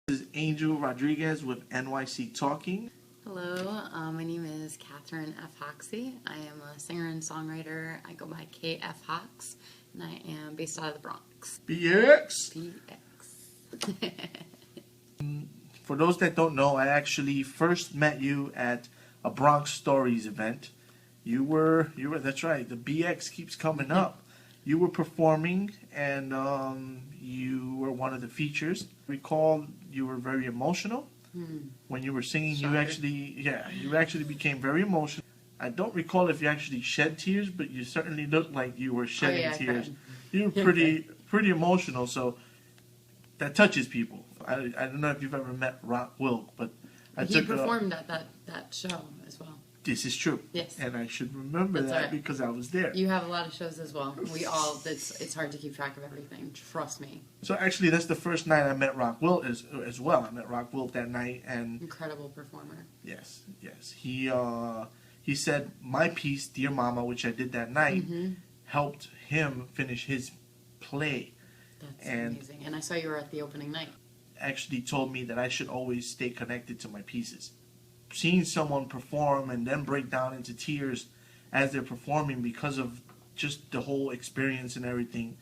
This is Angel Rodriguez with NYCTalking. Hello, my name is Kathryn F. Hoxie. I am a singer and songwriter. I go by kfHox, and I am based out of the Bronx. BX! BX. For those that don't know, I actually first met you at a Bronx Stories event. You were, that's right, the BX keeps coming up. You were performing, and you were one of the features. I recall you were very emotional. When you were singing, you actually became very emotional. I don't recall if you actually shed tears, but you certainly looked like you were shedding tears. You were pretty emotional, so that touches people. I don't know if you've ever met Rock Wilk, but He performed at that show as well. This is true. Yes. And I should remember that because I was there. You have a lot of shows as well. It's hard to keep track of everything. Trust me. So actually, that's the first night I met Rock Wilk as well. I met Rock Wilk that night, and incredible performer. Yes. He said my piece, Dear Mama, which I did that night, helped him finish his play. That's amazing. And I saw you were at the opening night. Actually told me that I should always stay connected to my pieces. Seeing someone perform and then break down into tears as they're performing because of just the whole experience and everything,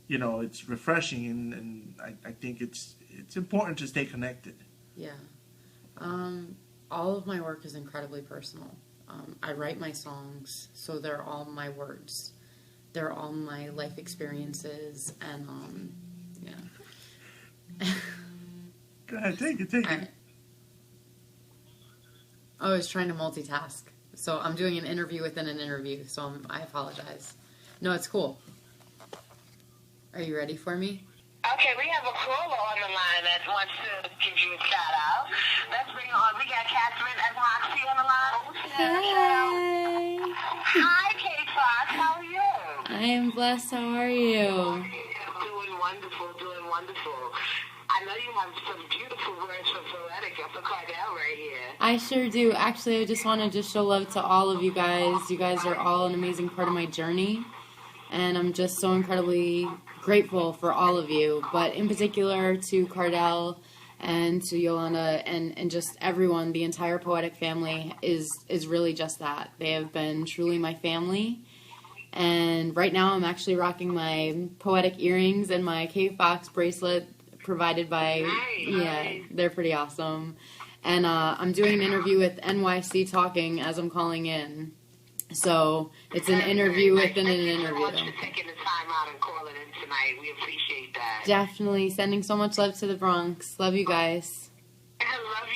you know, it's refreshing, and I think it's important to stay connected. Yeah. All of my work is incredibly personal. I write my songs, so they're all my words. They're all my life experiences, and yeah. Go ahead, take it. Right. I was trying to multitask, so I'm doing an interview within an interview, so I apologize. No, it's cool. Are you ready for me? Okay, we have a caller on the line that wants to give you a shout out. Let's bring her on. We got Kathryn F. Hoxie on the line. Hey. Hi, kfHox. How are you? I am blessed. How are you? Doing wonderful. I know you have some beautiful words for poetic for Cardell right here. I sure do. Actually, I just want to show love to all of you guys. You guys are all an amazing part of my journey, and I'm just so incredibly grateful for all of you, but in particular to Cardell and to Yolanda and just everyone. The entire Poetic family is really just that. They have been truly my family. And right now I'm actually rocking my Poetic earrings and my kfHox bracelet provided by, nice. They're pretty awesome. And I'm doing an interview with NYCTalking as I'm calling in. So it's an interview within an interview. Thank you for taking the time out and calling in tonight. We appreciate that. Definitely. Sending so much love to the Bronx. Love you guys. Love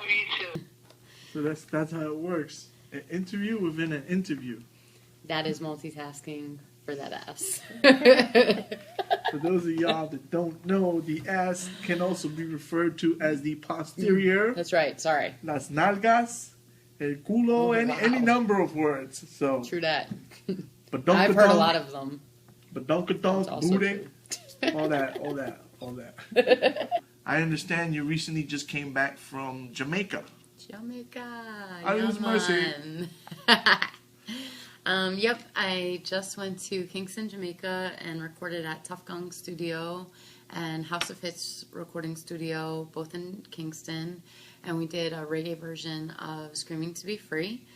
you too. So that's how it works. An interview within an interview. That is multitasking for that ass. For those of y'all that don't know, the ass can also be referred to as the posterior. That's right. Sorry. Las nalgas, el culo, any number of words. So True that. I've heard a lot of them. Badonkadonk, booty, all that. I understand you recently just came back from Jamaica. Jamaica. Lose mercy. Yep, I just went to Kingston, Jamaica, and recorded at Tuff Gong Studio and House of Hits Recording Studio, both in Kingston, and we did a reggae version of Screaming to Be Free.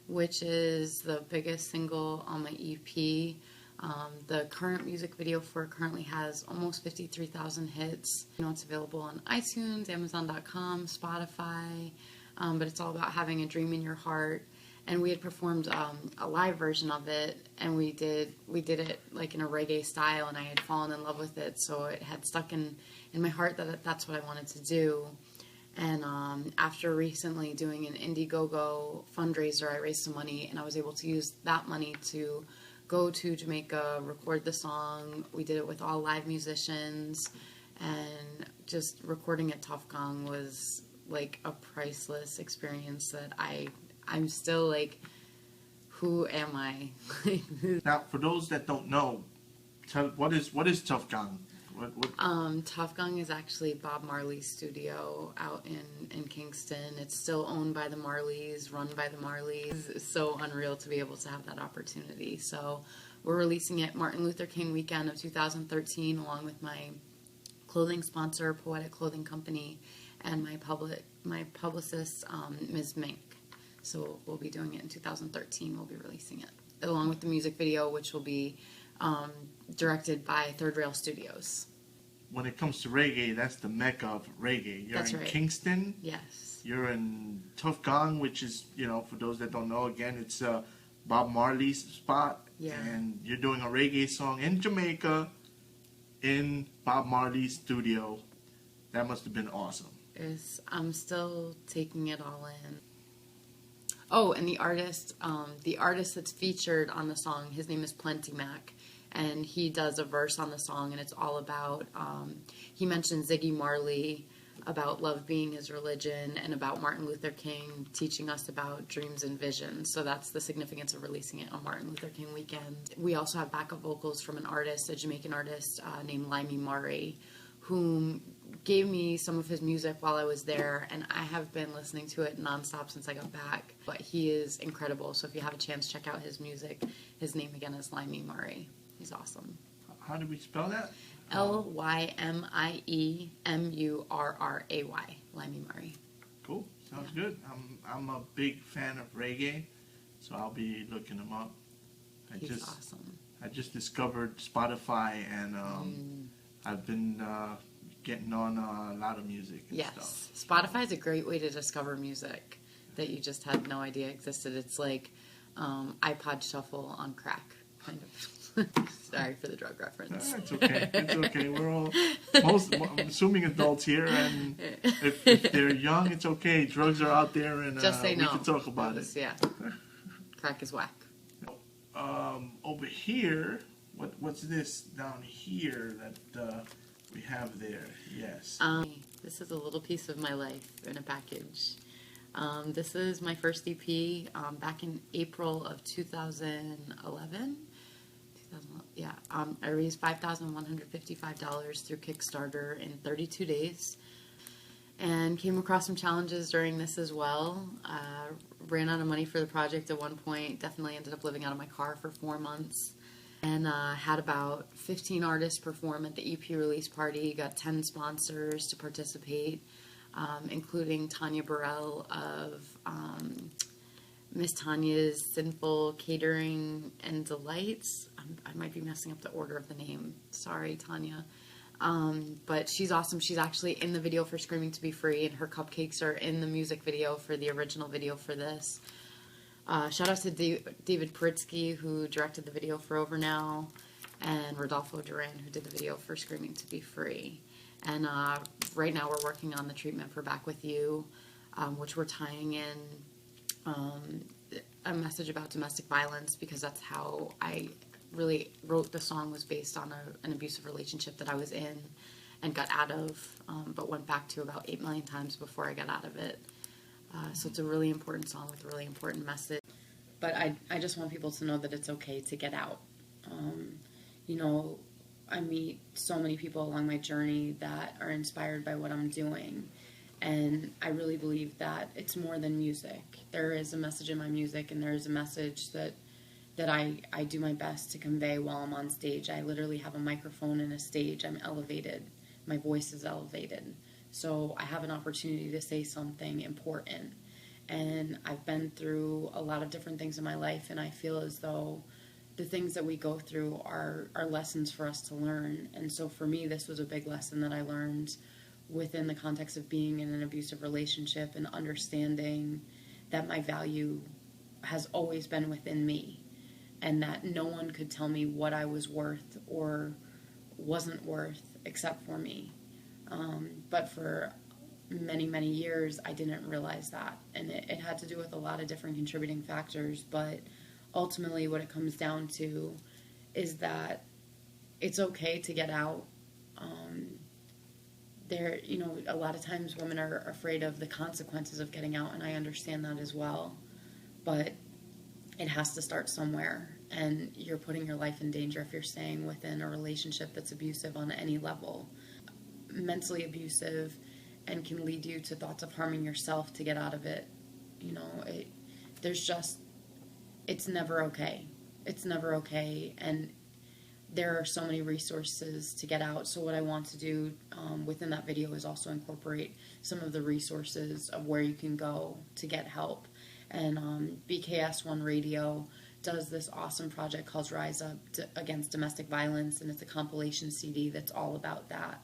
Which is the biggest single on my EP. The current music video for it currently has almost 53,000 hits. You know, it's available on iTunes, Amazon.com, Spotify, but it's all about having a dream in your heart. And we had performed a live version of it, and we did it like in a reggae style, and I had fallen in love with it, so it had stuck in my heart that that's what I wanted to do. And after recently doing an indiegogo fundraiser, I raised some money, and I was able to use that money to go to Jamaica, record the song. We did it with all live musicians, and just recording at Tuff Gong was like a priceless experience that I'm still like, who am I? Now, for those that don't know, what is Tuff Gong? Tuff Gong is actually Bob Marley's studio out in Kingston. It's still owned by the Marleys, run by the Marleys. It's so unreal to be able to have that opportunity. So we're releasing it Martin Luther King weekend of 2013, along with my clothing sponsor, Poetic Clothing Company, and my publicist, Ms. Mink. So we'll be doing it in 2013. We'll be releasing it, along with the music video, which will be directed by Third Rail Studios. When it comes to reggae, that's the mecca of reggae. You're That's in right. Kingston. Yes. You're in Tuff Gong, which is, for those that don't know, again, it's Bob Marley's spot. Yeah. And you're doing a reggae song in Jamaica in Bob Marley's studio. That must have been awesome. I'm still taking it all in. Oh, and the artist that's featured on the song, his name is Plenty Mac, and he does a verse on the song, and it's all about, he mentions Ziggy Marley, about love being his religion, and about Martin Luther King teaching us about dreams and visions. So that's the significance of releasing it on Martin Luther King weekend. We also have backup vocals from an artist, a Jamaican artist named Limey Murray, whom gave me some of his music while I was there, and I have been listening to it nonstop since I got back. But he is incredible, so if you have a chance, check out his music. His name again is Limey Murray. He's awesome. How do we spell that? Lymemurray. Limey Murray. Cool. Sounds good. I'm a big fan of reggae, so I'll be looking him up. He's awesome. I just discovered Spotify, and I've been getting on a lot of music and stuff. Spotify is a great way to discover music that you just had no idea existed. It's like iPod Shuffle on crack, kind of. Sorry for the drug reference. It's okay. It's okay. We're all, I'm assuming adults here, and if they're young, it's okay. Drugs are out there, and just say no. We can talk about it. Yeah. Crack is whack. Over here, what's this down here that we have there? Yes. This is a little piece of my life in a package. This is my first EP back in April of 2011. Yeah, I raised $5,155 through Kickstarter in 32 days, and came across some challenges during this as well. Ran out of money for the project at one point. Definitely ended up living out of my car for 4 months, and had about 15 artists perform at the EP release party. Got 10 sponsors to participate, including Tanya Burrell of Miss Tanya's Sinful Catering and Delights. I might be messing up the order of the name. Sorry, Tanya. But she's awesome. She's actually in the video for Screaming to Be Free, and her cupcakes are in the music video for the original video for this. Shout out to David Paritsky, who directed the video for Over Now, and Rodolfo Duran, who did the video for Screaming to Be Free. And right now we're working on the treatment for Back With You, which we're tying in a message about domestic violence, because that's how I really wrote the song, was based on an abusive relationship that I was in and got out of, but went back to about 8 million times before I got out of it. So it's a really important song with a really important message. But I just want people to know that it's okay to get out. I meet so many people along my journey that are inspired by what I'm doing. And I really believe that it's more than music. There is a message in my music, and there is a message that I do my best to convey while I'm on stage. I literally have a microphone and a stage. I'm elevated. My voice is elevated. So I have an opportunity to say something important. And I've been through a lot of different things in my life, and I feel as though the things that we go through are lessons for us to learn. And so for me, this was a big lesson that I learned within the context of being in an abusive relationship, and understanding that my value has always been within me, and that no one could tell me what I was worth or wasn't worth except for me. But for many, many years, I didn't realize that, and it had to do with a lot of different contributing factors, but ultimately what it comes down to is that it's okay to get out. A lot of times women are afraid of the consequences of getting out, and I understand that as well. But it has to start somewhere, and you're putting your life in danger if you're staying within a relationship that's abusive on any level, mentally abusive, and can lead you to thoughts of harming yourself to get out of it. You know, it's never okay. It's never okay, and there are so many resources to get out. So what I want to do within that video is also incorporate some of the resources of where you can go to get help. And BKS1 Radio does this awesome project called Rise Up Against Domestic Violence, and it's a compilation CD that's all about that.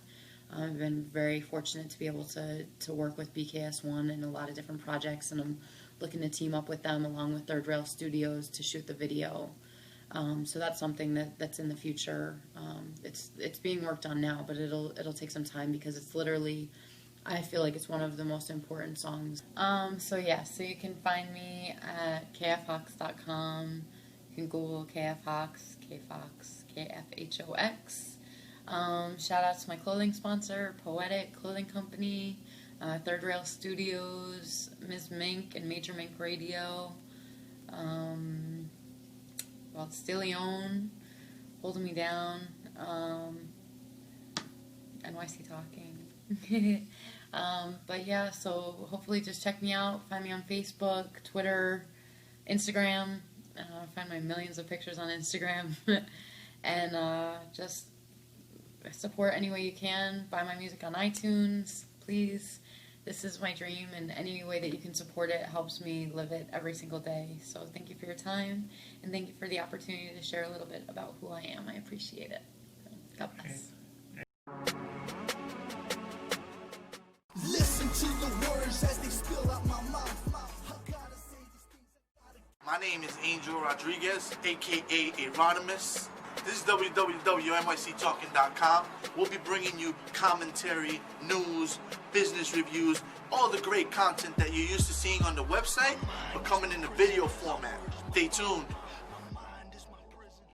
I've been very fortunate to be able to work with BKS1 in a lot of different projects, and I'm looking to team up with them along with Third Rail Studios to shoot the video. So that's something that's in the future. It's being worked on now, but it'll take some time because it's literally, I feel like it's one of the most important songs. So you can find me at kfHox.com. You can Google kfHox, kfHox. Shout out to my clothing sponsor, Poetic Clothing Company, Third Rail Studios, Ms. Mink and Major Mink Radio, StillYown, Holding Me Down, NYCTalking. So hopefully just check me out. Find me on Facebook, Twitter, Instagram. Find my millions of pictures on Instagram. And just support any way you can. Buy my music on iTunes, please. This is my dream, and any way that you can support it helps me live it every single day. So thank you for your time, and thank you for the opportunity to share a little bit about who I am. I appreciate it. God bless. Listen to the words as they spill out my mouth. My name is Angel Rodriguez, aka Erodimus. This is www.NYCTalking.com. We'll be bringing you commentary, news, business reviews, all the great content that you're used to seeing on the website, but coming in the video format. Stay tuned.